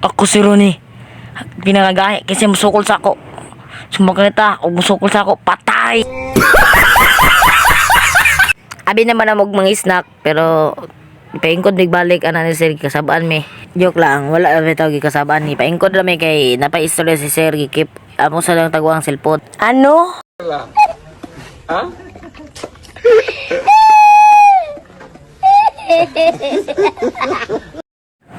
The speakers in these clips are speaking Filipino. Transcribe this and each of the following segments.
Ako si Ronnie. Pinagagahi kasi musukol sa ako. Sumakita, o musukol sa ako, patay! Abi naman na mga snack, pero ipaingkod nagbalik ana ni Sir kasabaan mi. Joke lang, wala na tawag kasabaan ni. Paingkod na mi kay napaistorya si Sir gikip. Amo sa lang tagwang cellphone. Ano? Ha?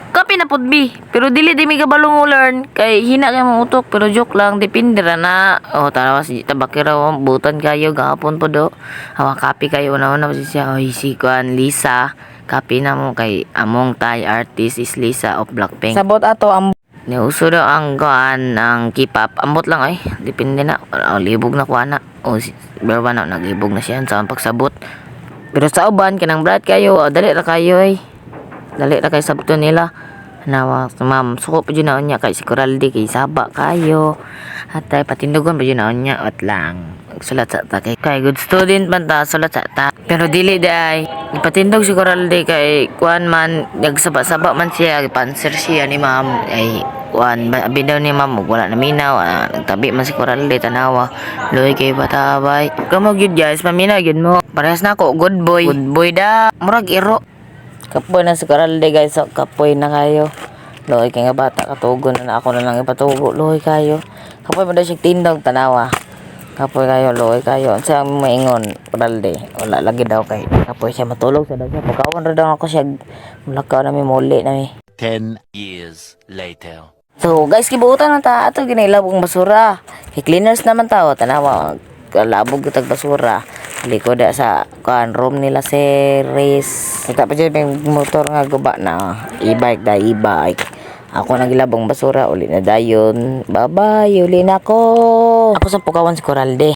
Kapi na pud bi, pero dili di mi kabalo mo learn kay hina kay mong utok pero joke lang depende ra na. Oh tanawa si tabakira butan kayo gahapon po do. Hawa kapi kayo na si siya oy si Kuan Lisa. Kapi na mo kay among Thai artist is Lisa of Blackpink. Sabot ato ang nauso daw ang kuan ang K-pop. Ambot lang ay depende na. Libog na kuan na. O si Berba na naglibog na siya sa pagsabot. Pero sa uban kanang brad kayo, dali ra kayo ay. Dali ra kay sabto nila. Nawa ma'am suko pa na niya kay si Coraldi kay saba kayo. At ay patindugon pa na niya at lang. Sulat sa ta kay good student man ta sulat sa ta. Pero dili day. Ipatindog si Coraldi kay kuan man nagsaba-saba man siya panser siya ni ma'am ay kuan abi daw ni ma'am wala na minaw nagtabi man si Coraldi tanawa. Loy kay batabay. Kamo gyud guys pamina gyud mo. Parehas na ako good boy. Good boy da. Murag iro. Kapoy na si Coralde guys, so kapoy na kayo. Loy kay nga bata katugon na ako na lang ipatugo. Loy kayo. Kapoy mo daw siya tindog tanawa. Kapoy kayo, loy kayo. Sa maingon Coralde, wala lagi daw kay kapoy siya matulog sa daw siya. Pagkaon ra daw ako siya mulakaw na mi muli na mi. 10 years later. So guys, kibuutan na ta ato ginailabong basura. Kay cleaners naman tao tanawa kalabog kitag basura. Likod sa kan room nila si Riz. Kita pa dyan may motor nga guba na e-bike da e-bike. Ako nagilabong basura uli na dayon. Bye bye, uli na ako. Ako sa pukawan si Coralde.